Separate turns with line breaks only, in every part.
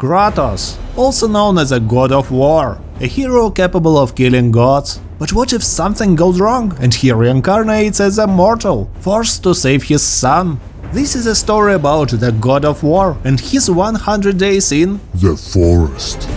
Kratos, also known as a god of war, a hero capable of killing gods. But what if something goes wrong and he reincarnates as a mortal, forced to save his son? This is a story about the god of war and his 100 days in
the forest.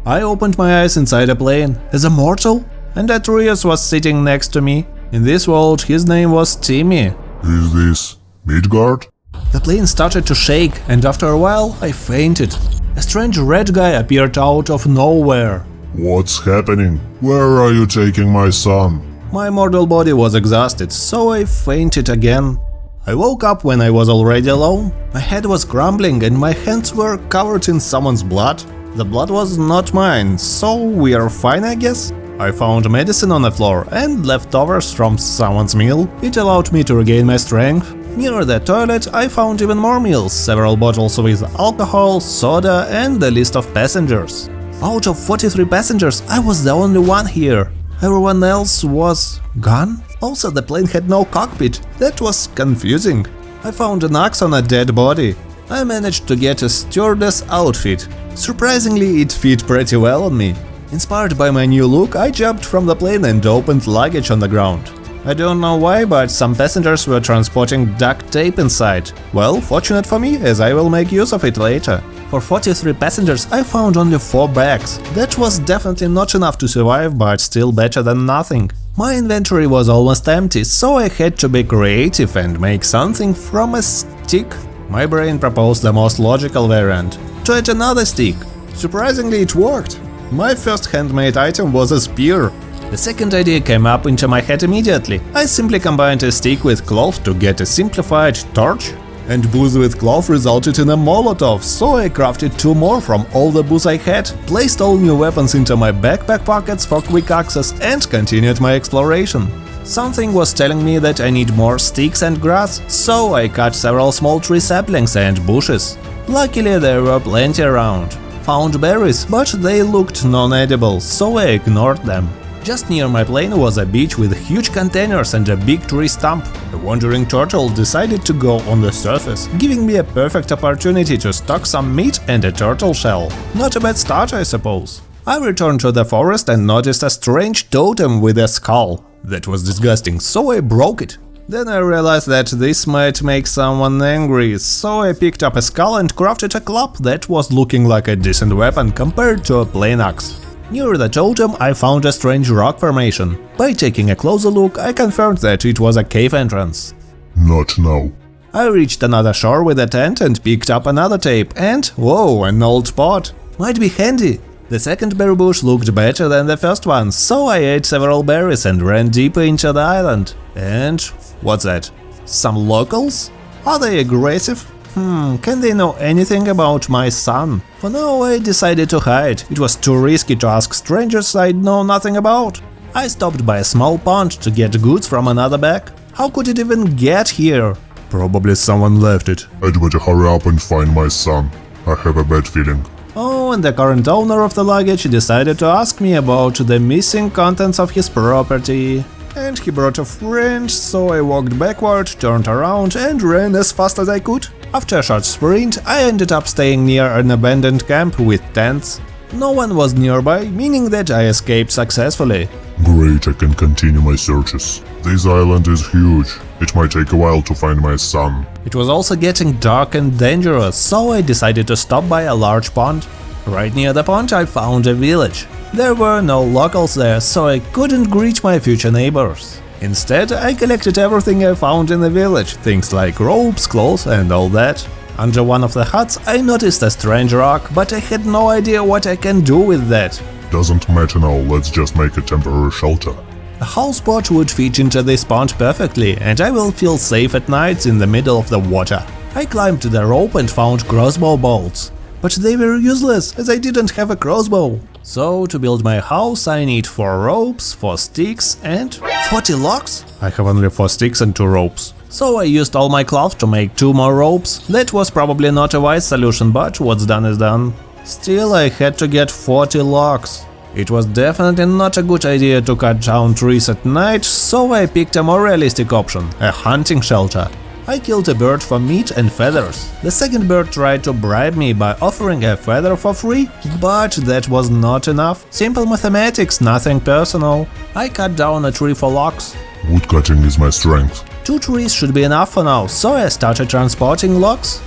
I opened my eyes inside a plane, as a mortal, and Atreus was sitting next to me. In this world, his name was Timmy.
Is this Midgard?
The plane started to shake, and after a while I fainted. A strange red guy appeared out of nowhere.
What's happening? Where are you taking my son?
My mortal body was exhausted, so I fainted again. I woke up when I was already alone. My head was crumbling and my hands were covered in someone's blood. The blood was not mine, so we are fine, I guess. I found medicine on the floor and leftovers from someone's meal. It allowed me to regain my strength. Near the toilet I found even more meals, several bottles with alcohol, soda and a list of passengers. Out of 43 passengers, I was the only one here. Everyone else was gone. Also, the plane had no cockpit. That was confusing. I found an axe on a dead body. I managed to get a stewardess outfit. Surprisingly, it fit pretty well on me. Inspired by my new look, I jumped from the plane and opened luggage on the ground. I don't know why, but some passengers were transporting duct tape inside. Well, fortunate for me, as I will make use of it later. For 43 passengers, I found only 4 bags. That was definitely not enough to survive, but still better than nothing. My inventory was almost empty, so I had to be creative and make something from a stick. My brain proposed the most logical variant – to add another stick. Surprisingly, it worked. My first handmade item was a spear. The second idea came up into my head immediately. I simply combined a stick with cloth to get a simplified torch, and booze with cloth resulted in a Molotov, so I crafted 2 more from all the booze I had, placed all new weapons into my backpack pockets for quick access, and continued my exploration. Something was telling me that I need more sticks and grass, so I cut several small tree saplings and bushes. Luckily, there were plenty around. Found berries, but they looked non-edible, so I ignored them. Just near my plane was a beach with huge containers and a big tree stump. A wandering turtle decided to go on the surface, giving me a perfect opportunity to stock some meat and a turtle shell. Not a bad start, I suppose. I returned to the forest and noticed a strange totem with a skull. That was disgusting, so I broke it. Then I realized that this might make someone angry, so I picked up a skull and crafted a club that was looking like a decent weapon compared to a plain axe. Near the totem I found a strange rock formation. By taking a closer look, I confirmed that it was a cave entrance.
Not now.
I reached another shore with a tent and picked up another tape and, whoa, an old pot. Might be handy. The second berry bush looked better than the first one, so I ate several berries and ran deeper into the island. And what's that? Some locals? Are they aggressive? Can they know anything about my son? For now I decided to hide. It was too risky to ask strangers I'd know nothing about. I stopped by a small pond to get goods from another bag. How could it even get here?
Probably someone left it. I'd better hurry up and find my son. I have a bad feeling.
Oh, and the current owner of the luggage decided to ask me about the missing contents of his property. And he brought a friend, so I walked backward, turned around and ran as fast as I could. After a short sprint, I ended up staying near an abandoned camp with tents. No one was nearby, meaning that I escaped successfully.
Great, I can continue my searches. This island is huge. It might take a while to find my son.
It was also getting dark and dangerous, so I decided to stop by a large pond. Right near the pond I found a village. There were no locals there, so I couldn't greet my future neighbors. Instead, I collected everything I found in the village, things like ropes, clothes and all that. Under one of the huts I noticed a strange rock, but I had no idea what I can do with that.
Doesn't matter now, let's just make a temporary shelter.
A houseboat would fit into this pond perfectly, and I will feel safe at nights in the middle of the water. I climbed the rope and found crossbow bolts. but they were useless as I didn't have a crossbow. So to build my house I need 4 ropes, 4 sticks and 40 logs? I have only 4 sticks and 2 ropes. So I used all my cloth to make 2 more ropes. That was probably not a wise solution, but what's done is done. Still, I had to get 40 logs. It was definitely not a good idea to cut down trees at night, so I picked a more realistic option – a hunting shelter. I killed a bird for meat and feathers. The second bird tried to bribe me by offering a feather for free, but that was not enough. Simple mathematics, nothing personal. I cut down a tree for logs.
Woodcutting is my strength.
2 trees should be enough for now, so I started transporting logs.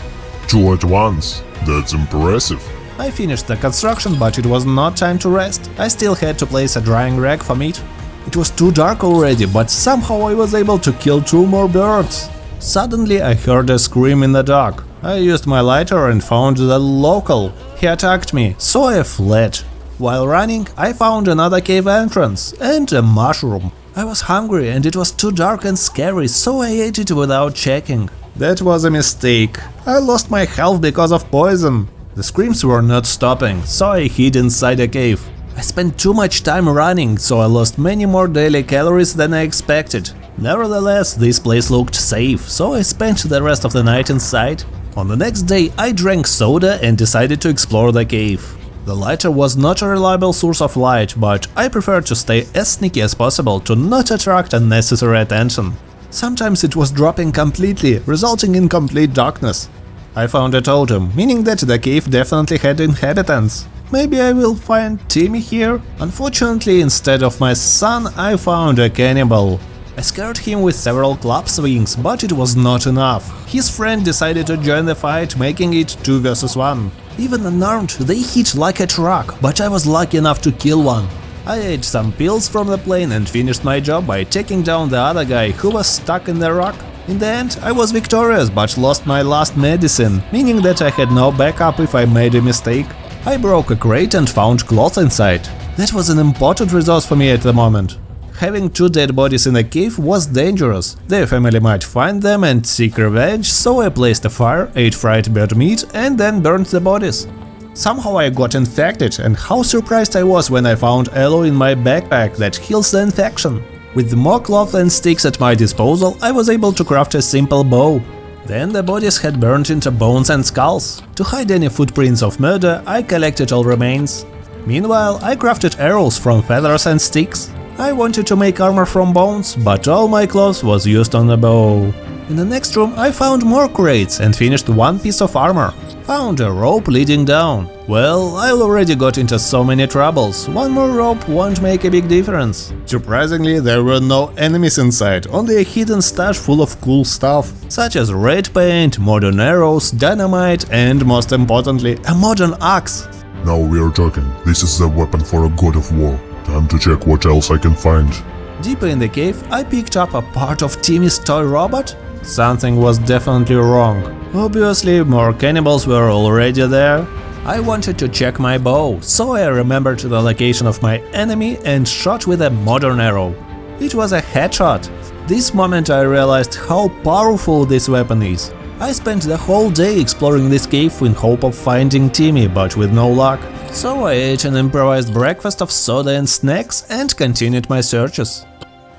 2 at once? That's impressive.
I finished the construction, but it was not time to rest. I still had to place a drying rack for meat. It was too dark already, but somehow I was able to kill 2 more birds. Suddenly I heard a scream in the dark. I used my lighter and found the local. He attacked me, so I fled. While running, I found another cave entrance and a mushroom. I was hungry and it was too dark and scary, so I ate it without checking. That was a mistake. I lost my health because of poison. The screams were not stopping, so I hid inside a cave. I spent too much time running, so I lost many more daily calories than I expected. Nevertheless, this place looked safe, so I spent the rest of the night inside. On the next day, I drank soda and decided to explore the cave. The lighter was not a reliable source of light, but I preferred to stay as sneaky as possible to not attract unnecessary attention. Sometimes it was dropping completely, resulting in complete darkness. I found a totem, meaning that the cave definitely had inhabitants. Maybe I will find Timmy here? Unfortunately, instead of my son, I found a cannibal. I scared him with several club swings, but it was not enough. His friend decided to join the fight, making it 2 versus 1. Even unarmed, they hit like a truck, but I was lucky enough to kill one. I ate some pills from the plane and finished my job by taking down the other guy who was stuck in the rock. In the end, I was victorious, but lost my last medicine, meaning that I had no backup if I made a mistake. I broke a crate and found cloth inside. That was an important resource for me at the moment. Having 2 dead bodies in a cave was dangerous. Their family might find them and seek revenge, so I placed a fire, ate fried bird meat and then burned the bodies. Somehow I got infected, and how surprised I was when I found aloe in my backpack that heals the infection. With more cloth and sticks at my disposal, I was able to craft a simple bow. Then the bodies had burned into bones and skulls. To hide any footprints of murder, I collected all remains. Meanwhile, I crafted arrows from feathers and sticks. I wanted to make armor from bones, but all my cloth was used on the bow. In the next room I found more crates and finished 1 piece of armor. Found a rope leading down. Well, I already got into so many troubles, 1 more rope won't make a big difference. Surprisingly, there were no enemies inside, only a hidden stash full of cool stuff, such as red paint, modern arrows, dynamite and, most importantly, a modern axe.
Now we are talking. This is the weapon for a god of war. Time to check what else I can find.
Deeper in the cave, I picked up a part of Timmy's toy robot. Something was definitely wrong. Obviously, more cannibals were already there. I wanted to check my bow, so I remembered the location of my enemy and shot with a modern arrow. It was a headshot. This moment I realized how powerful this weapon is. I spent the whole day exploring this cave in hope of finding Timmy, but with no luck. So I ate an improvised breakfast of soda and snacks and continued my searches.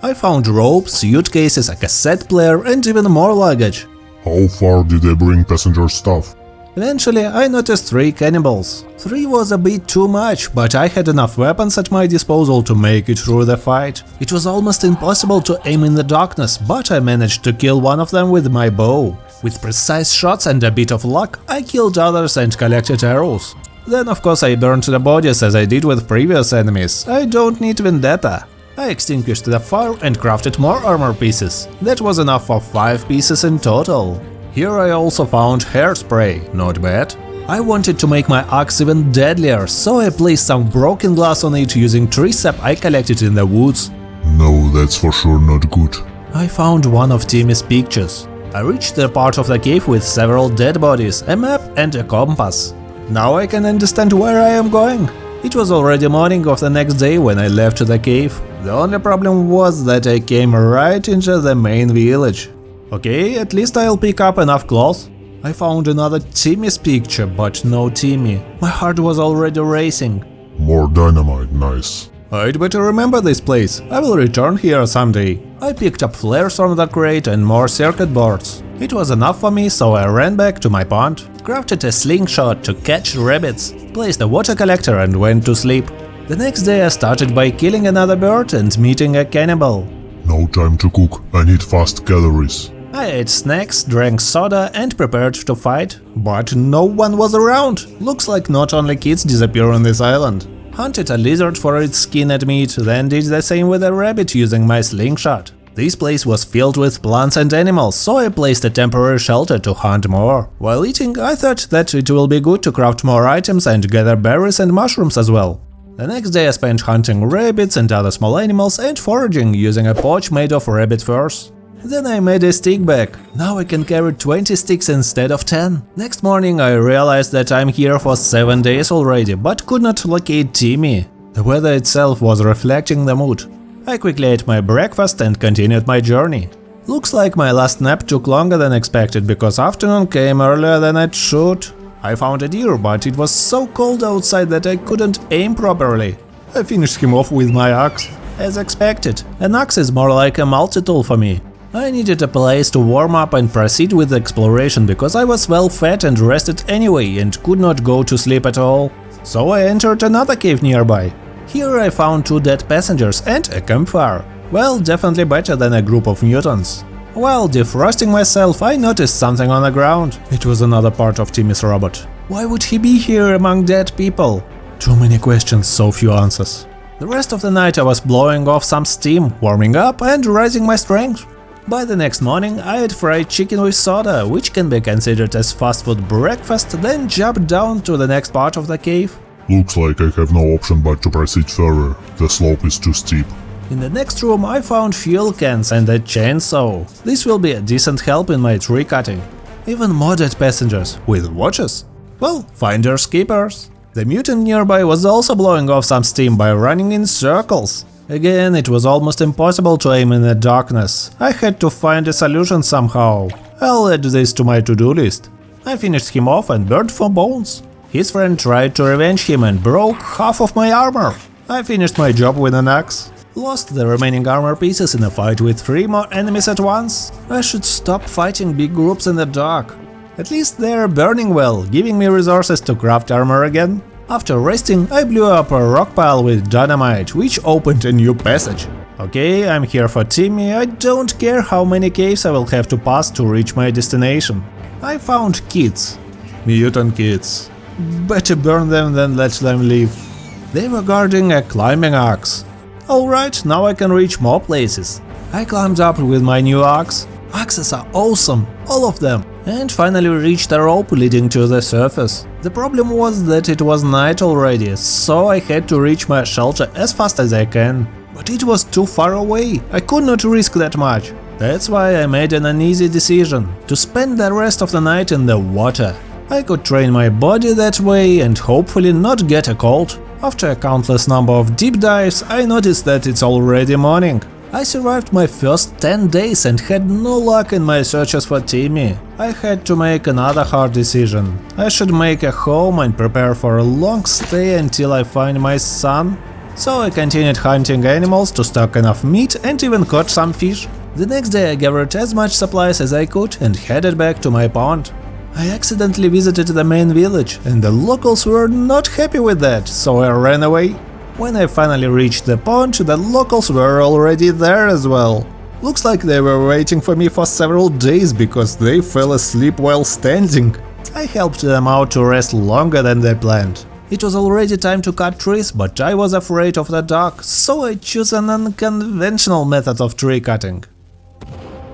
I found ropes, suitcases, a cassette player and even more luggage.
How far did they bring passenger stuff?
Eventually, I noticed 3 cannibals. 3 was a bit too much, but I had enough weapons at my disposal to make it through the fight. It was almost impossible to aim in the darkness, but I managed to kill one of them with my bow. With precise shots and a bit of luck, I killed others and collected arrows. Then of course I burned the bodies as I did with previous enemies. I don't need vendetta. I extinguished the fire and crafted more armor pieces. That was enough for 5 pieces in total. Here I also found hairspray, not bad. I wanted to make my axe even deadlier, so I placed some broken glass on it using tree sap I collected in the woods.
No, that's for sure not good.
I found one of Timmy's pictures. I reached the part of the cave with several dead bodies, a map and a compass. Now I can understand where I am going. It was already morning of the next day when I left the cave. The only problem was that I came right into the main village. Okay, at least I'll pick up enough cloth. I found another Timmy's picture, but no Timmy. My heart was already racing.
More dynamite, nice.
I'd better remember this place. I will return here someday. I picked up flares from the crate and more circuit boards. It was enough for me, so I ran back to my pond, crafted a slingshot to catch rabbits, placed a water collector and went to sleep. The next day I started by killing another bird and meeting a cannibal.
No time to cook, I need fast calories.
I ate snacks, drank soda and prepared to fight, but no one was around. Looks like not only kids disappear on this island. Hunted a lizard for its skin and meat, then did the same with a rabbit using my slingshot. This place was filled with plants and animals, so I placed a temporary shelter to hunt more. While eating, I thought that it will be good to craft more items and gather berries and mushrooms as well. The next day I spent hunting rabbits and other small animals and foraging using a pouch made of rabbit furs. Then I made a stick bag. Now I can carry 20 sticks instead of 10. Next morning I realized that I'm here for 7 days already, but could not locate Timmy. The weather itself was reflecting the mood. I quickly ate my breakfast and continued my journey. Looks like my last nap took longer than expected, because afternoon came earlier than it should. I found a deer, but it was so cold outside that I couldn't aim properly. I finished him off with my axe. As expected, an axe is more like a multi-tool for me. I needed a place to warm up and proceed with exploration, because I was well fed and rested anyway and could not go to sleep at all. So I entered another cave nearby. Here I found 2 dead passengers and a campfire. Well, definitely better than a group of mutants. While defrosting myself, I noticed something on the ground. It was another part of Timmy's robot. Why would he be here among dead people? Too many questions, so few answers. The rest of the night I was blowing off some steam, warming up and raising my strength. By the next morning I had fried chicken with soda, which can be considered as fast food breakfast, then jumped down to the next part of the cave.
Looks like I have no option but to proceed further, the slope is too steep.
In the next room I found fuel cans and a chainsaw. This will be a decent help in my tree cutting. Even more dead passengers, with watches. Well, finders keepers. The mutant nearby was also blowing off some steam by running in circles. Again, it was almost impossible to aim in the darkness. I had to find a solution somehow. I'll add this to my to-do list. I finished him off and burned for bones. His friend tried to revenge him and broke half of my armor. I finished my job with an axe. Lost the remaining armor pieces in a fight with 3 more enemies at once. I should stop fighting big groups in the dark. At least they're burning well, giving me resources to craft armor again. After resting, I blew up a rock pile with dynamite, which opened a new passage. Okay, I'm here for Timmy, I don't care how many caves I will have to pass to reach my destination. I found kids. Mutant kids. Better burn them than let them live. They were guarding a climbing axe. Alright, now I can reach more places. I climbed up with my new axe. Axes are awesome, all of them. And finally reached a rope leading to the surface. The problem was that it was night already, so I had to reach my shelter as fast as I can. But it was too far away, I could not risk that much. That's why I made an uneasy decision to spend the rest of the night in the water. I could train my body that way and hopefully not get a cold. After a countless number of deep dives, I noticed that it's already morning. I survived my first 10 days and had no luck in my searches for Timmy. I had to make another hard decision. I should make a home and prepare for a long stay until I find my son. So I continued hunting animals to stock enough meat and even caught some fish. The next day I gathered as much supplies as I could and headed back to my pond. I accidentally visited the main village, and the locals were not happy with that, so I ran away. When I finally reached the pond, the locals were already there as well. Looks like they were waiting for me for several days because they fell asleep while standing. I helped them out to rest longer than they planned. It was already time to cut trees, but I was afraid of the dark, so I chose an unconventional method of tree cutting.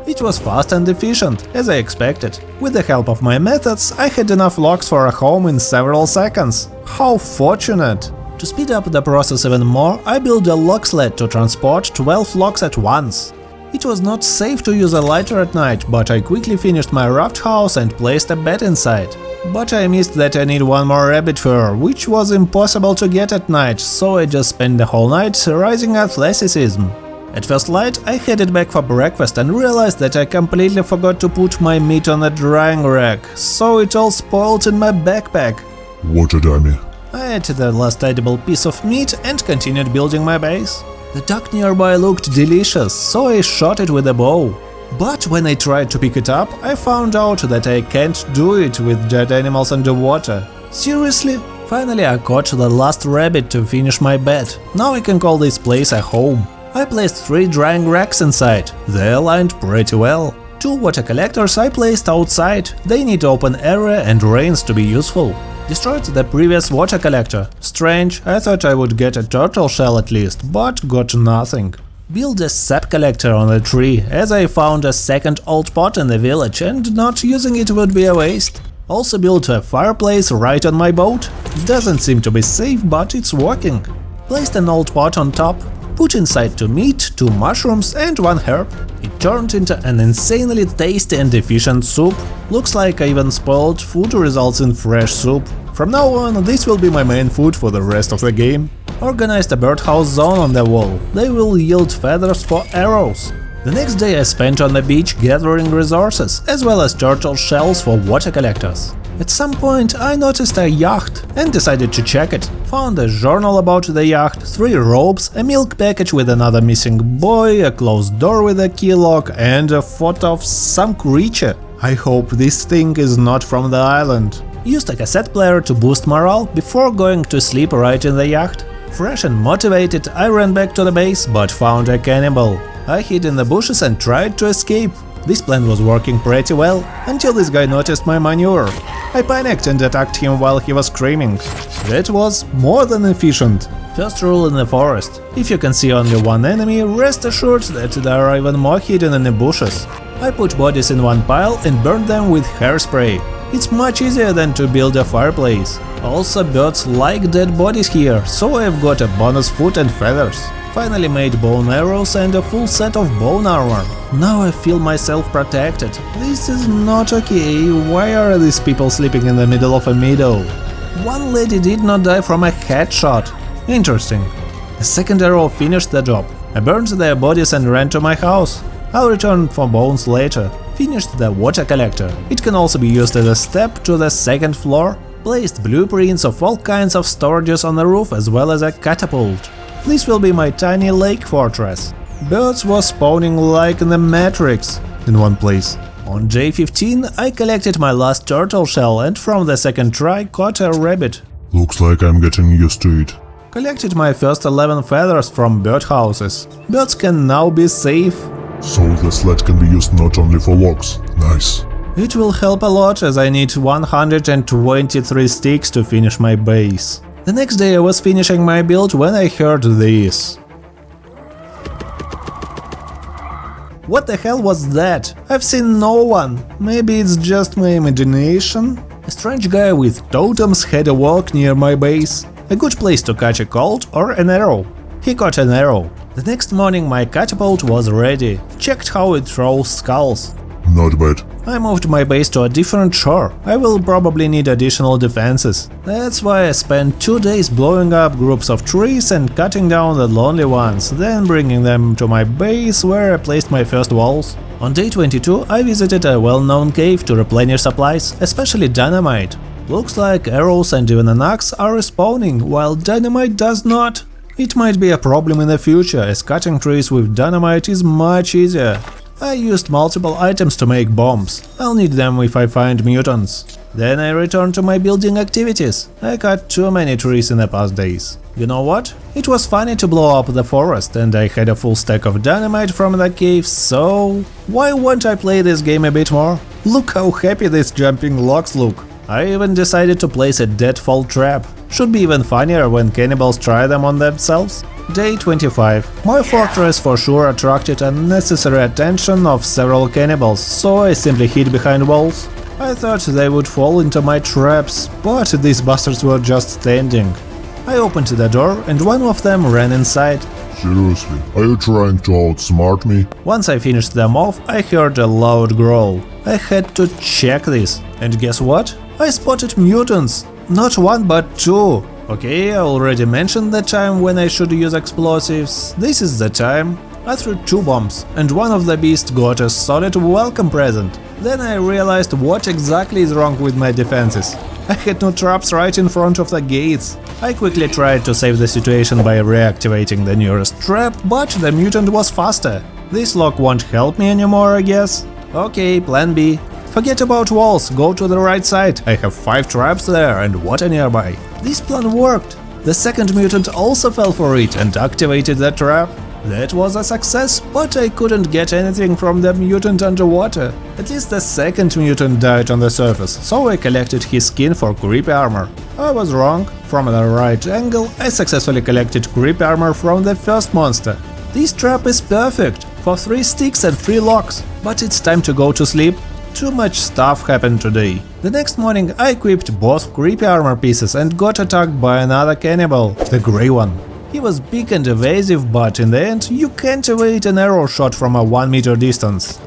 It was fast and efficient, as I expected. With the help of my methods, I had enough logs for a home in several seconds. How fortunate! To speed up the process even more, I built a log sled to transport 12 logs at once. It was not safe to use a lighter at night, but I quickly finished my raft house and placed a bed inside. But I missed that I need 1 more rabbit fur, which was impossible to get at night, so I just spent the whole night raising athleticism. At first light, I headed back for breakfast and realized that I completely forgot to put my meat on a drying rack, so it all spoiled in my backpack.
What a dummy.
I ate the last edible piece of meat and continued building my base. The duck nearby looked delicious, so I shot it with a bow. But when I tried to pick it up, I found out that I can't do it with dead animals underwater. Seriously? Finally, I caught the last rabbit to finish my bed. Now I can call this place a home. I placed 3 drying racks inside. They aligned pretty well. 2 water collectors I placed outside. They need open area and rains to be useful. Destroyed the previous water collector. Strange, I thought I would get a turtle shell at least, but got nothing. Build a sap collector on a tree, as I found a second old pot in the village and not using it would be a waste. Also built a fireplace right on my boat. Doesn't seem to be safe, but it's working. Placed an old pot on top. Put inside 2 meat, 2 mushrooms and 1 herb. It turned into an insanely tasty and efficient soup. Looks like even spoiled food results in fresh soup. From now on, this will be my main food for the rest of the game. Organized a birdhouse zone on the wall. They will yield feathers for arrows. The next day I spent on the beach gathering resources, as well as turtle shells for water collectors. At some point I noticed a yacht and decided to check it. Found a journal about the yacht, 3 ropes, a milk package with another missing boy, a closed door with a key lock, and a photo of some creature. I hope this thing is not from the island. Used a cassette player to boost morale before going to sleep right in the yacht. Fresh and motivated, I ran back to the base, but found a cannibal. I hid in the bushes and tried to escape. This plan was working pretty well, until this guy noticed my maneuver. I panicked and attacked him while he was screaming. That was more than efficient. First rule in the forest: if you can see only one enemy, rest assured that there are even more hidden in the bushes. I put bodies in one pile and burned them with hairspray. It's much easier than to build a fireplace. Also, birds like dead bodies here, so I've got a bonus foot and feathers. Finally made bone arrows and a full set of bone armor. Now I feel myself protected. This is not okay. Why are these people sleeping in the middle of a meadow? One lady did not die from a headshot. Interesting. The second arrow finished the job. I burned their bodies and ran to my house. I'll return for bones later. Finished the water collector. It can also be used as a step to the second floor. Placed blueprints of all kinds of storages on the roof as well as a catapult. This will be my tiny lake fortress. Birds were spawning like in the Matrix in one place. On day 15 I collected my last turtle shell and from the second try caught a rabbit.
Looks like I'm getting used to it.
Collected my first 11 feathers from birdhouses. Birds can now be safe.
So the sled can be used not only for walks. Nice.
It will help a lot as I need 123 sticks to finish my base. The next day I was finishing my build when I heard this. What the hell was that? I've seen no one. Maybe it's just my imagination? A strange guy with totems had a walk near my base. A good place to catch a colt or an arrow. He caught an arrow. The next morning my catapult was ready. Checked how it throws skulls.
Not bad.
I moved my base to a different shore. I will probably need additional defenses. That's why I spent 2 days blowing up groups of trees and cutting down the lonely ones, then bringing them to my base where I placed my first walls. On day 22 I visited a well-known cave to replenish supplies, especially dynamite. Looks like arrows and even an axe are respawning, while dynamite does not. It might be a problem in the future, as cutting trees with dynamite is much easier. I used multiple items to make bombs. I'll need them if I find mutants. Then I returned to my building activities. I cut too many trees in the past days. You know what? It was funny to blow up the forest, and I had a full stack of dynamite from the cave, so why won't I play this game a bit more? Look how happy these jumping logs look. I even decided to place a deadfall trap. Should be even funnier when cannibals try them on themselves. Day 25. My fortress for sure attracted unnecessary attention of several cannibals, so I simply hid behind walls. I thought they would fall into my traps, but these bastards were just standing. I opened the door and one of them ran inside.
Seriously, are you trying to outsmart me?
Once I finished them off, I heard a loud growl. I had to check this, and guess what? I spotted mutants! Not one but 2. Okay, I already mentioned the time when I should use explosives. This is the time. I threw 2 bombs, and one of the beasts got a solid welcome present. Then I realized what exactly is wrong with my defenses. I had no traps right in front of the gates. I quickly tried to save the situation by reactivating the nearest trap, but the mutant was faster. This lock won't help me anymore, I guess. Okay, plan B. Forget about walls, go to the right side. I have 5 traps there and water nearby. This plan worked. The second mutant also fell for it and activated the trap. That was a success, but I couldn't get anything from the mutant underwater. At least the second mutant died on the surface, so I collected his skin for creepy armor. I was wrong. From the right angle, I successfully collected creepy armor from the first monster. This trap is perfect for 3 sticks and 3 locks, but it's time to go to sleep. Too much stuff happened today. The next morning I equipped both creepy armor pieces and got attacked by another cannibal, the grey one. He was big and evasive, but in the end you can't evade an arrow shot from a 1-meter distance.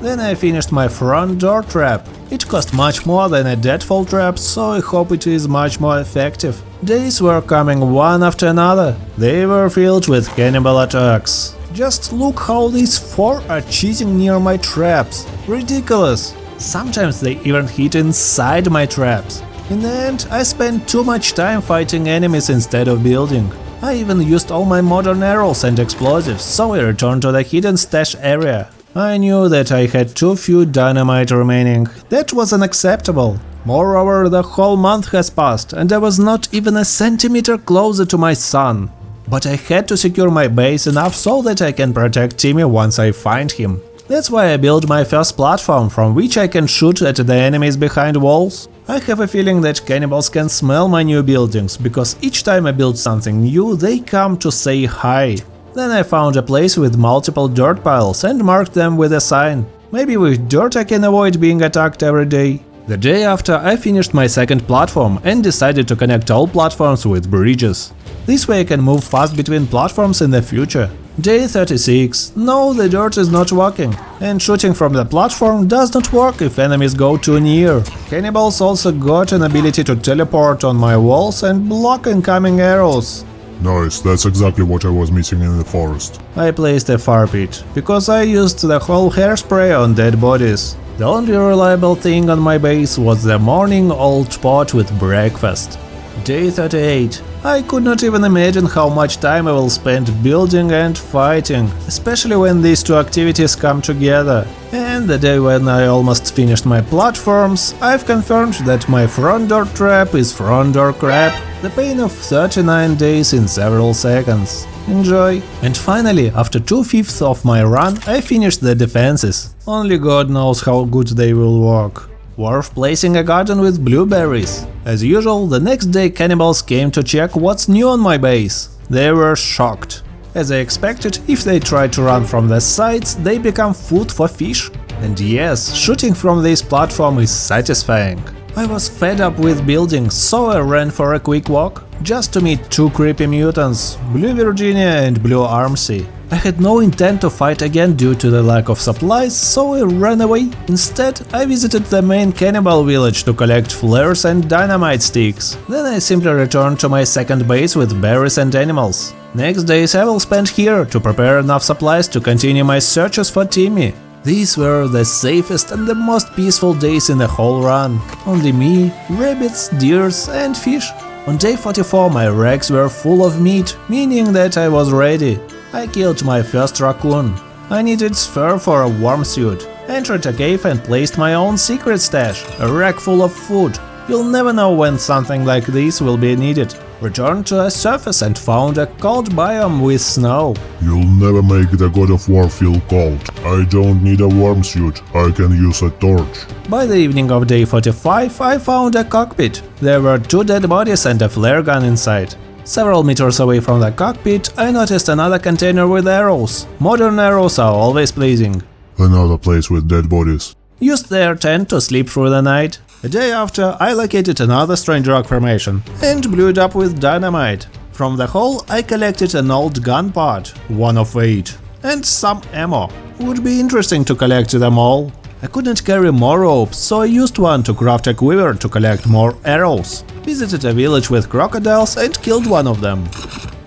Then I finished my front door trap. It cost much more than a deadfall trap, so I hope it is much more effective. Days were coming one after another. They were filled with cannibal attacks. Just look how these 4 are cheating near my traps. Ridiculous. Sometimes they even hit inside my traps. In the end, I spent too much time fighting enemies instead of building. I even used all my modern arrows and explosives, so I returned to the hidden stash area. I knew that I had too few dynamite remaining. That was unacceptable. Moreover, the whole month has passed, and I was not even a centimeter closer to my son. But I had to secure my base enough so that I can protect Timmy once I find him. That's why I built my first platform, from which I can shoot at the enemies behind walls. I have a feeling that cannibals can smell my new buildings, because each time I build something new, they come to say hi. Then I found a place with multiple dirt piles and marked them with a sign. Maybe with dirt I can avoid being attacked every day. The day after, I finished my second platform and decided to connect all platforms with bridges. This way I can move fast between platforms in the future. Day 36. No, the dirt is not working, and shooting from the platform does not work if enemies go too near. Cannibals also got an ability to teleport on my walls and block incoming arrows.
Nice, that's exactly what I was missing in the forest.
I placed a fire pit, because I used the whole hairspray on dead bodies. The only reliable thing on my base was the morning old pot with breakfast. Day 38. I could not even imagine how much time I will spend building and fighting, especially when these 2 activities come together. And the day when I almost finished my platforms, I've confirmed that my front door trap is front door crap. The pain of 39 days in several seconds. Enjoy. And finally, after 2/5 of my run, I finished the defenses. Only God knows how good they will work. Worth placing a garden with blueberries. As usual, the next day cannibals came to check what's new on my base. They were shocked. As I expected, if they try to run from the sides, they become food for fish. And yes, shooting from this platform is satisfying. I was fed up with building, so I ran for a quick walk, just to meet 2 creepy mutants, Blue Virginia and Blue Armsy. I had no intent to fight again due to the lack of supplies, so I ran away. Instead, I visited the main cannibal village to collect flares and dynamite sticks. Then I simply returned to my second base with berries and animals. Next days I will spend here to prepare enough supplies to continue my searches for Timmy. These were the safest and the most peaceful days in the whole run. Only me, rabbits, deers and fish. On day 44 my racks were full of meat, meaning that I was ready. I killed my first raccoon. I needed fur for a warm suit. Entered a cave and placed my own secret stash, a rack full of food. You'll never know when something like this will be needed. Returned to a surface and found a cold biome with snow.
You'll never make the god of war feel cold. I don't need a warm suit, I can use a torch.
By the evening of day 45 I found a cockpit. There were 2 dead bodies and a flare gun inside. Several meters away from the cockpit I noticed another container with arrows. Modern arrows are always pleasing.
Another place with dead bodies.
Used their tent to sleep through the night. A day after, I located another strange rock formation and blew it up with dynamite. From the hole I collected an old gun part, 1 of 8, and some ammo. Would be interesting to collect them all. I couldn't carry more ropes, so I used one to craft a quiver to collect more arrows. Visited a village with crocodiles and killed one of them.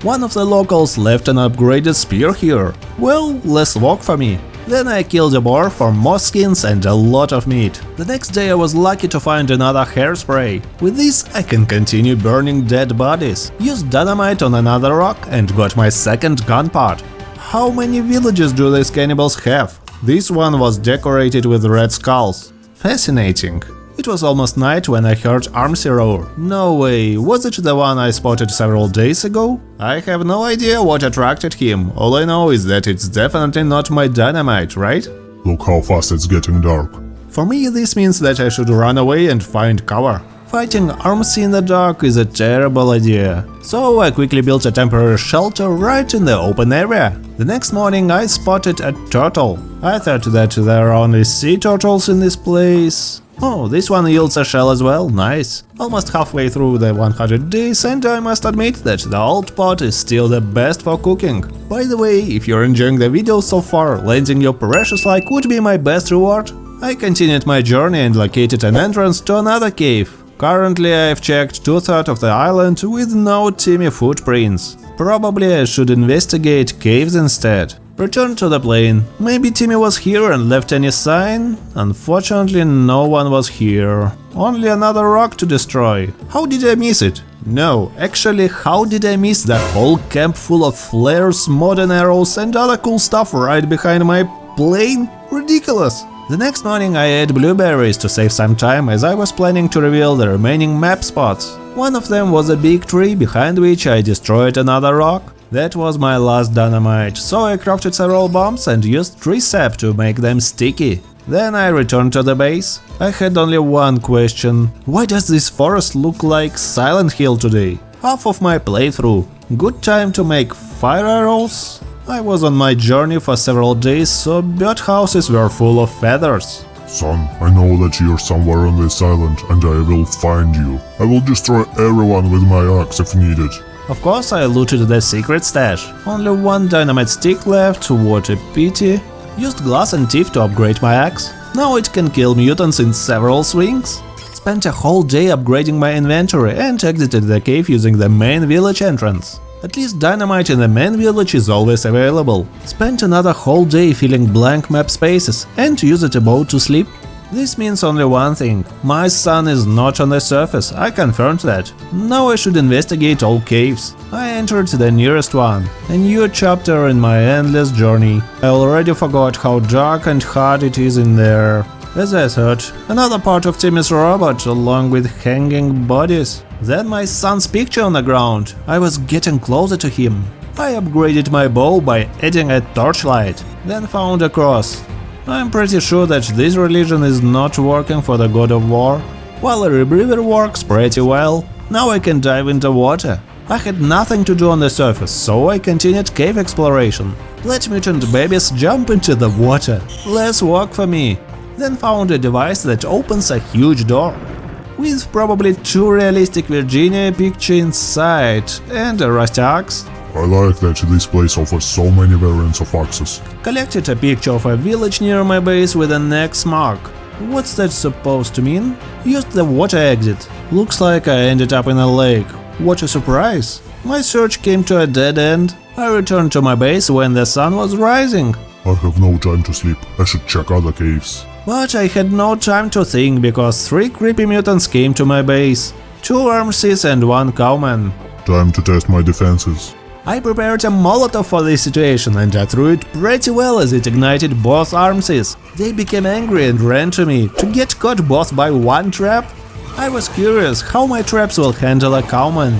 One of the locals left an upgraded spear here. Well, less work for me. Then I killed a boar for more skins and a lot of meat. The next day I was lucky to find another hairspray. With this I can continue burning dead bodies. Used dynamite on another rock and got my second gun part. How many villages do these cannibals have? This one was decorated with red skulls. Fascinating. It was almost night when I heard Armsy roar. No way, was it the one I spotted several days ago? I have no idea what attracted him, all I know is that it's definitely not my dynamite, right?
Look how fast it's getting dark.
For me this means that I should run away and find cover. Fighting Armsy in the dark is a terrible idea, so I quickly built a temporary shelter right in the open area. The next morning I spotted a turtle. I thought that there are only sea turtles in this place. Oh, this one yields a shell as well, nice. Almost halfway through the 100 days and I must admit that the old pot is still the best for cooking. By the way, if you're enjoying the video so far, landing your precious like would be my best reward. I continued my journey and located an entrance to another cave. Currently I've checked 2/3 of the island with no Timmy footprints. Probably I should investigate caves instead. Return to the plane. Maybe Timmy was here and left any sign? Unfortunately, no one was here. Only another rock to destroy. How did I miss it? No, actually, how did I miss that whole camp full of flares, modern arrows and other cool stuff right behind my plane? Ridiculous! The next morning I ate blueberries to save some time as I was planning to reveal the remaining map spots. One of them was a big tree behind which I destroyed another rock. That was my last dynamite, so I crafted several bombs and used tree sap to make them sticky. Then I returned to the base. I had only one question. Why does this forest look like Silent Hill today? Half of my playthrough. Good time to make fire arrows? I was on my journey for several days, so birdhouses were full of feathers.
Son, I know that you're somewhere on this island and I will find you. I will destroy everyone with my axe if needed.
Of course I looted the secret stash. Only one dynamite stick left, what a pity. Used glass and teeth to upgrade my axe. Now it can kill mutants in several swings. Spent a whole day upgrading my inventory and exited the cave using the main village entrance. At least dynamite in the main village is always available. Spent another whole day filling blank map spaces and used a boat to sleep. This means only one thing. My sun is not on the surface, I confirmed that. Now I should investigate all caves. I entered the nearest one. A new chapter in my endless journey. I already forgot how dark and hard it is in there. As I thought, another part of Timmy's robot along with hanging bodies. Then my son's picture on the ground. I was getting closer to him. I upgraded my bow by adding a torchlight, then found a cross. I'm pretty sure that this religion is not working for the god of war. While a rebreather works pretty well, now I can dive into water. I had nothing to do on the surface, so I continued cave exploration. Let mutant babies jump into the water. Less work for me. Then found a device that opens a huge door. With probably too realistic Virginia picture inside and a rusty axe.
I like that this place offers so many variants of axes.
Collected a picture of a village near my base with an X mark. What's that supposed to mean? Used the water exit. Looks like I ended up in a lake. What a surprise! My search came to a dead end. I returned to my base when the sun was rising.
I have no time to sleep. I should check other caves.
But I had no time to think because 3 creepy mutants came to my base. 2 Armsies and 1 cowman.
Time to test my defenses.
I prepared a Molotov for this situation and I threw it pretty well as it ignited both Armsies. They became angry and ran to me, to get caught both by one trap. I was curious how my traps will handle a cowman.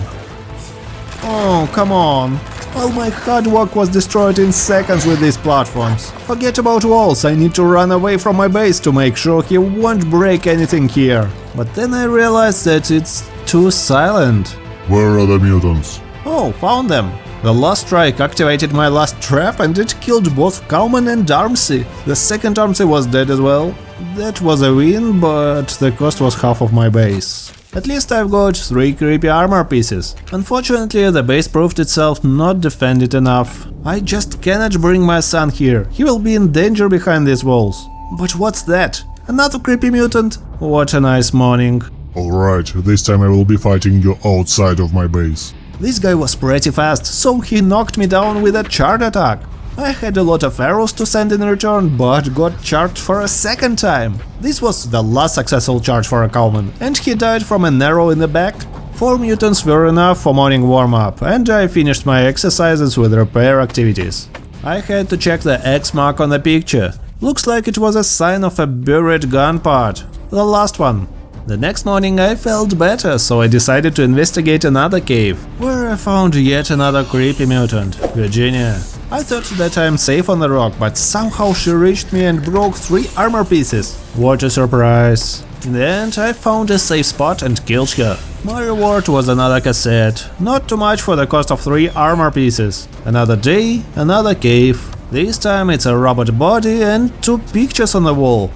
Oh, come on. All my hard work was destroyed in seconds with these platforms. Forget about walls, I need to run away from my base to make sure he won't break anything here. But then I realized that it's too silent.
Where are the mutants?
Oh, found them. The last strike activated my last trap and it killed both Cowman and Armsy. The second Armsy was dead as well. That was a win, but the cost was half of my base. At least I've got 3 creepy armor pieces. Unfortunately, the base proved itself not defended enough. I just cannot bring my son here. He will be in danger behind these walls. But what's that? Another creepy mutant? What a nice morning.
Alright, this time I will be fighting you outside of my base.
This guy was pretty fast, so he knocked me down with a charge attack. I had a lot of arrows to send in return, but got charged for a second time. This was the last successful charge for a cowman, and he died from an arrow in the back. 4 mutants were enough for morning warm-up, and I finished my exercises with repair activities. I had to check the X mark on the picture. Looks like it was a sign of a buried gun part. The last one. The next morning I felt better, so I decided to investigate another cave, where I found yet another creepy mutant, Virginia. I thought that I'm safe on the rock, but somehow she reached me and broke 3 armor pieces. What a surprise. In the end, I found a safe spot and killed her. My reward was another cassette, not too much for the cost of 3 armor pieces. Another day, another cave. This time it's a robot body and 2 pictures on the wall.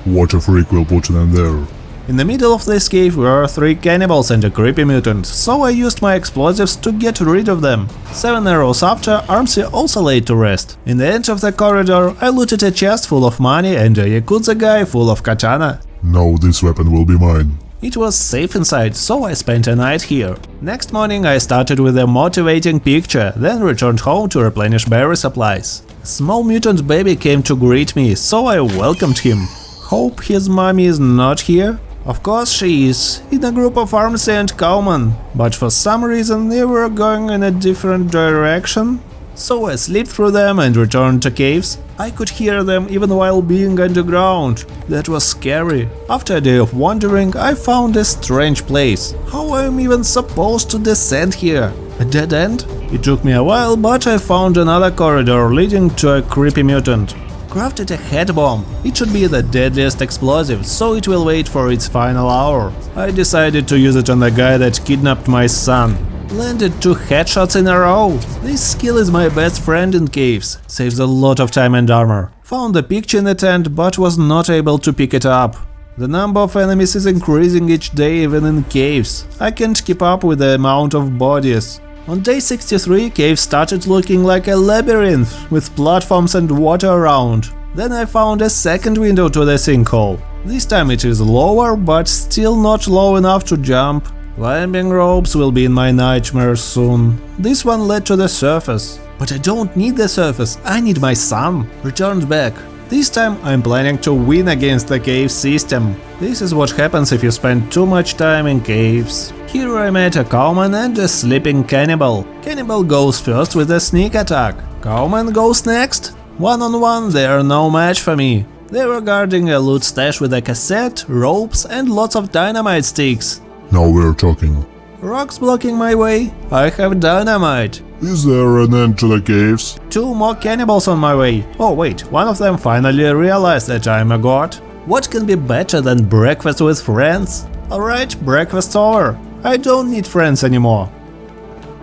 What a freak will put them there.
In the middle of this cave were 3 cannibals and a creepy mutant, so I used my explosives to get rid of them. 7 arrows after, Armsy also laid to rest. In the end of the corridor, I looted a chest full of money and a Yakuza guy full of katana.
Now this weapon will be mine.
It was safe inside, so I spent a night here. Next morning I started with a motivating picture, then returned home to replenish berry supplies. A small mutant baby came to greet me, so I welcomed him. Hope his mommy is not here? Of course she is, in a group of Armsy and Cowman, but for some reason they were going in a different direction. So I slipped through them and returned to caves. I could hear them even while being underground. That was scary. After a day of wandering, I found a strange place. How am I even supposed to descend here? A dead end? It took me a while, but I found another corridor leading to a creepy mutant. Crafted a head bomb. It should be the deadliest explosive, so it will wait for its final hour. I decided to use it on the guy that kidnapped my son. Landed 2 headshots in a row. This skill is my best friend in caves. Saves a lot of time and armor. Found a picture in the tent, but was not able to pick it up. The number of enemies is increasing each day even in caves. I can't keep up with the amount of bodies. On day 63, cave started looking like a labyrinth, with platforms and water around. Then I found a second window to the sinkhole. This time it is lower, but still not low enough to jump. Climbing ropes will be in my nightmares soon. This one led to the surface. But I don't need the surface, I need my son. Returned back. This time I'm planning to win against the cave system. This is what happens if you spend too much time in caves. Here I met a cowman and a sleeping cannibal. Cannibal goes first with a sneak attack. Cowman goes next. One-on-one they are no match for me. They were guarding a loot stash with a cassette, ropes and lots of dynamite sticks.
Now we're talking.
Rocks blocking my way. I have dynamite.
Is there an end to the caves?
2 more cannibals on my way. Oh wait, one of them finally realized that I'm a god. What can be better than breakfast with friends? Alright, breakfast's over. I don't need friends anymore.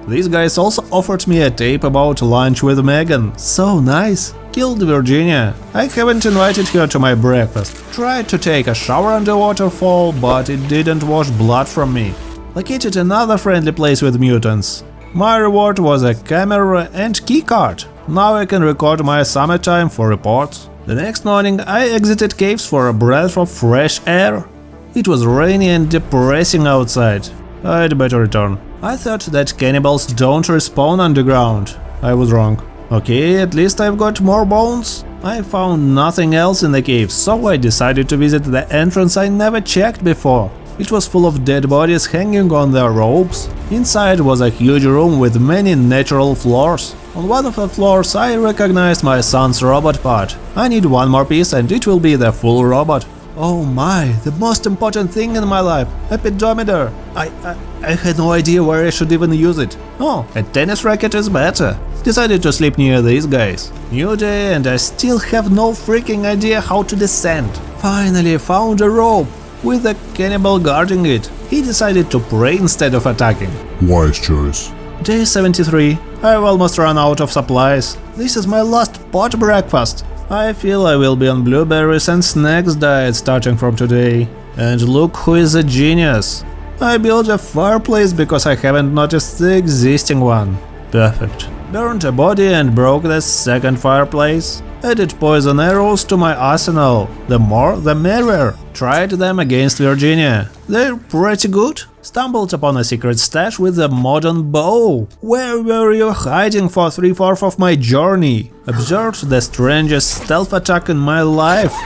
These guys also offered me a tape about lunch with Megan. So nice. Killed Virginia. I haven't invited her to my breakfast. Tried to take a shower on the waterfall, but it didn't wash blood from me. Located another friendly place with mutants. My reward was a camera and keycard. Now I can record my summertime for reports. The next morning I exited caves for a breath of fresh air. It was rainy and depressing outside. I'd better return. I thought that cannibals don't respawn underground. I was wrong. Okay, at least I've got more bones. I found nothing else in the cave, so I decided to visit the entrance I never checked before. It was full of dead bodies hanging on their ropes. Inside was a huge room with many natural floors. On one of the floors I recognized my son's robot part. I need 1 more piece and it will be the full robot. Oh my, the most important thing in my life, a pedometer. I had no idea where I should even use it. Oh, a tennis racket is better. Decided to sleep near these guys. New day and I still have no freaking idea how to descend. Finally found a rope, with a cannibal guarding it. He decided to pray instead of attacking.
Wise choice.
Day 73. I've almost run out of supplies. This is my last pot breakfast. I feel I will be on blueberries and snacks diet starting from today. And look who is a genius. I built a fireplace because I haven't noticed the existing one. Perfect. Burned a body and broke the second fireplace. Added poison arrows to my arsenal. The more, the merrier. Tried them against Virginia. they're pretty good. Stumbled upon a secret stash with a modern bow. Where were you hiding for 3/4 of my journey? Observed the strangest stealth attack in my life.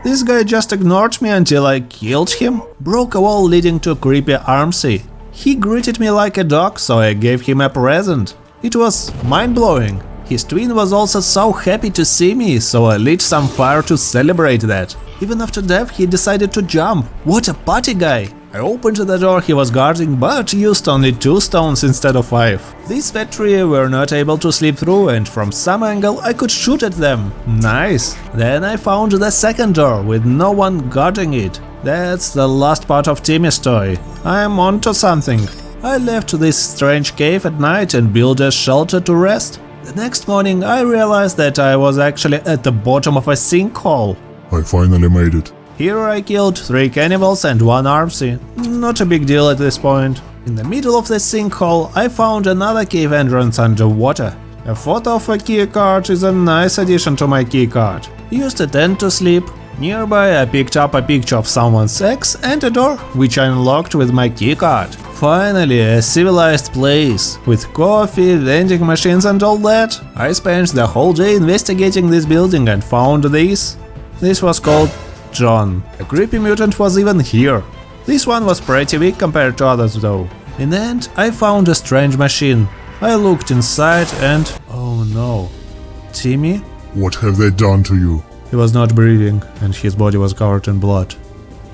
This guy just ignored me until I killed him. Broke a wall leading to creepy armsy. He greeted me like a dog, so I gave him a present. It was mind-blowing. His twin was also so happy to see me, so I lit some fire to celebrate that. Even after death, he decided to jump. What a party guy! I opened the door he was guarding, but used only 2 stones instead of 5. These fat three were not able to slip through, and from some angle I could shoot at them. Nice! Then I found the second door, with no one guarding it. That's the last part of Timmy's toy. I'm onto something. I left this strange cave at night and built a shelter to rest. The next morning I realized that I was actually at the bottom of a sinkhole.
I finally made it.
Here I killed 3 cannibals and 1 armsy. Not a big deal at this point. In the middle of the sinkhole I found another cave entrance underwater. A photo of a keycard is a nice addition to my keycard. Used a tent to sleep. Nearby I picked up a picture of someone's ex and a door, which I unlocked with my keycard. Finally, a civilized place, with coffee, vending machines and all that. I spent the whole day investigating this building and found this. This was called John. A creepy mutant was even here. This one was pretty weak compared to others though. In the end, I found a strange machine. I looked inside and… oh no. Timmy?
What have they done to you?
He was not breathing and his body was covered in blood.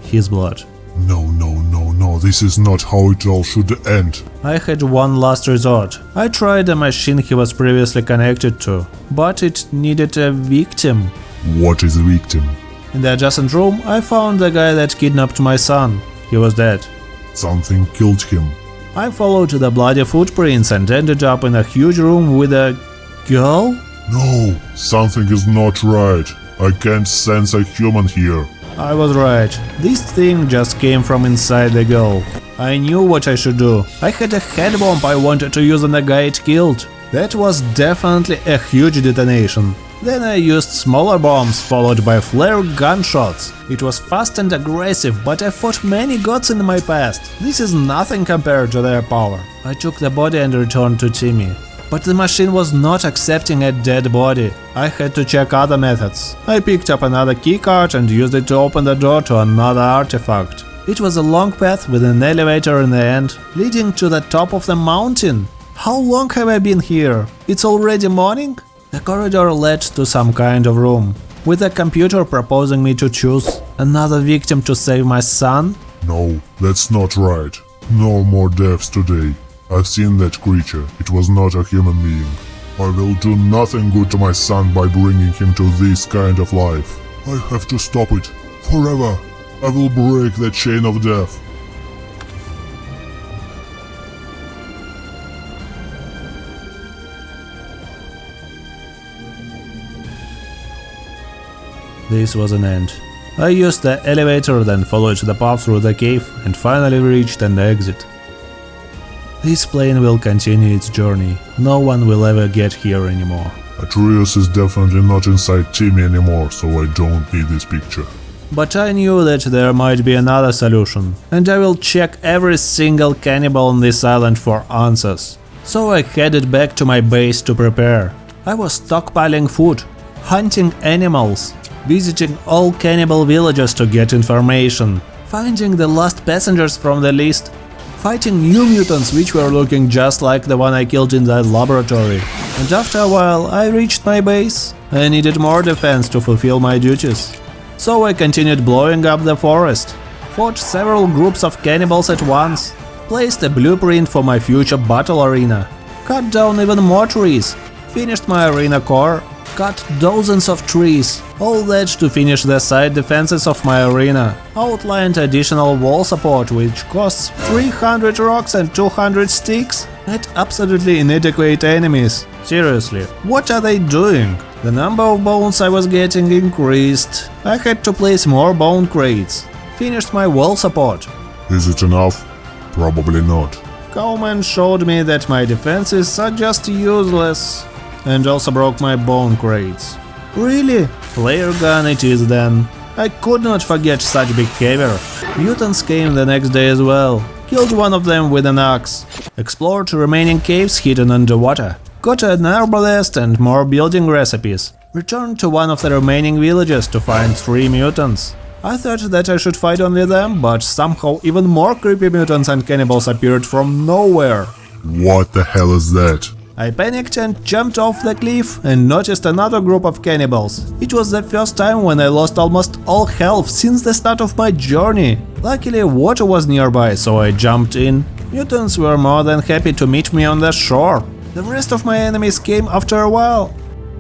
His blood.
No, this is not how it all should end.
I had one last resort. I tried the machine he was previously connected to, but it needed a victim.
What is a victim?
In the adjacent room, I found the guy that kidnapped my son. He was dead.
Something killed him.
I followed the bloody footprints and ended up in a huge room with a… girl?
No, something is not right. I can't sense a human here.
I was right. This thing just came from inside the girl. I knew what I should do. I had a head bomb I wanted to use on the guy it killed. That was definitely a huge detonation. Then I used smaller bombs followed by flare gunshots. It was fast and aggressive, but I fought many gods in my past. This is nothing compared to their power. I took the body and returned to Timmy. But the machine was not accepting a dead body. I had to check other methods. I picked up another keycard and used it to open the door to another artifact. It was a long path with an elevator in the end, leading to the top of the mountain. How long have I been here? It's already morning? The corridor led to some kind of room, with a computer proposing me to choose another victim to save my son.
No, that's not right. No more deaths today. I've seen that creature. It was not a human being. I will do nothing good to my son by bringing him to this kind of life. I have to stop it. Forever. I will break the chain of death.
This was an end. I used the elevator, then followed the path through the cave and finally reached an exit. This plane will continue its journey. No one will ever get here anymore.
Atreus is definitely not inside Timmy anymore, so I don't need this picture.
But I knew that there might be another solution, and I will check every single cannibal on this island for answers. So I headed back to my base to prepare. I was stockpiling food, hunting animals, visiting all cannibal villages to get information, finding the last passengers from the list, fighting new mutants which were looking just like the one I killed in that laboratory. And after a while I reached my base. I needed more defense to fulfill my duties. So I continued blowing up the forest, fought several groups of cannibals at once, placed a blueprint for my future battle arena, cut down even more trees, finished my arena core, cut dozens of trees, all that to finish the side defenses of my arena, outlined additional wall support which costs 300 rocks and 200 sticks, at absolutely inadequate enemies. Seriously, what are they doing? The number of bones I was getting increased. I had to place more bone crates. Finished my wall support.
Is it enough? Probably not.
Cowman showed me that my defenses are just useless. And also broke my bone crates. Really? Flare gun it is then. I could not forget such behavior. Mutants came the next day as well. Killed one of them with an axe. Explored remaining caves hidden underwater. Got an herbalist and more building recipes. Returned to one of the remaining villages to find 3 mutants. I thought that I should fight only them, but somehow even more creepy mutants and cannibals appeared from nowhere.
What the hell is that?
I panicked and jumped off the cliff and noticed another group of cannibals. It was the first time when I lost almost all health since the start of my journey. Luckily, water was nearby, so I jumped in. Mutants were more than happy to meet me on the shore. The rest of my enemies came after a while.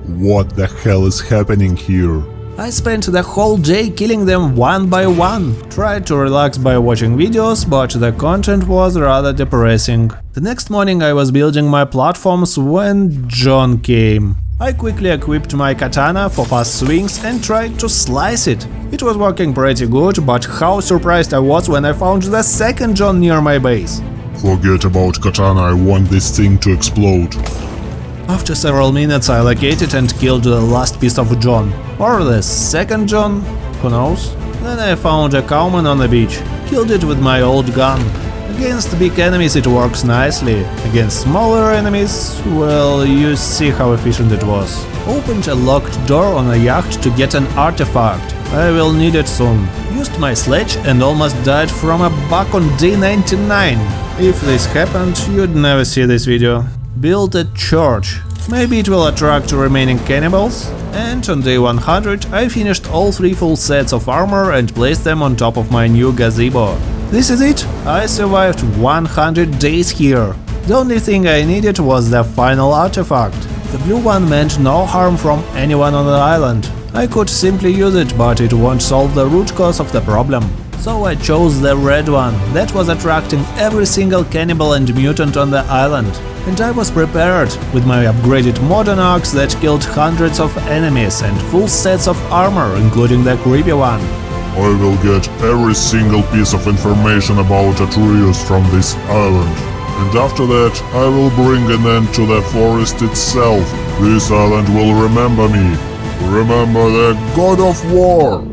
What the hell is happening here?
I spent the whole day killing them one by one. Tried to relax by watching videos, but the content was rather depressing. The next morning I was building my platforms when John came. I quickly equipped my katana for fast swings and tried to slice it. It was working pretty good, but how surprised I was when I found the second John near my base.
Forget about katana, I want this thing to explode.
After several minutes I located and killed the last piece of John. Or the second John, who knows? Then I found a cowman on the beach. Killed it with my old gun. Against big enemies it works nicely. Against smaller enemies, well, you see how efficient it was. Opened a locked door on a yacht to get an artifact. I will need it soon. Used my sledge and almost died from a bug on day 99. If this happened, you'd never see this video. Built a church. Maybe it will attract remaining cannibals. And on day 100 I finished all 3 full sets of armor and placed them on top of my new gazebo. This is it. I survived 100 days here. The only thing I needed was the final artifact. The blue one meant no harm from anyone on the island. I could simply use it, but it won't solve the root cause of the problem. So I chose the red one, that was attracting every single cannibal and mutant on the island. And I was prepared, with my upgraded modern axe that killed hundreds of enemies and full sets of armor, including the creepy one.
I will get every single piece of information about Atreus from this island. And after that, I will bring an end to the forest itself. This island will remember me. Remember the God of War!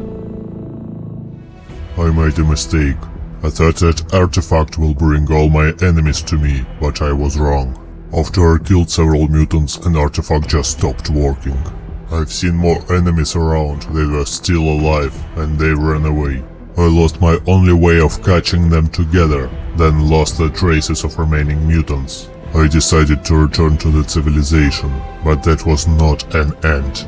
I made a mistake. I thought that artifact will bring all my enemies to me, but I was wrong. After I killed several mutants, an artifact just stopped working. I've seen more enemies around, they were still alive, and they ran away. I lost my only way of catching them together, then lost the traces of remaining mutants. I decided to return to the civilization, but that was not an end.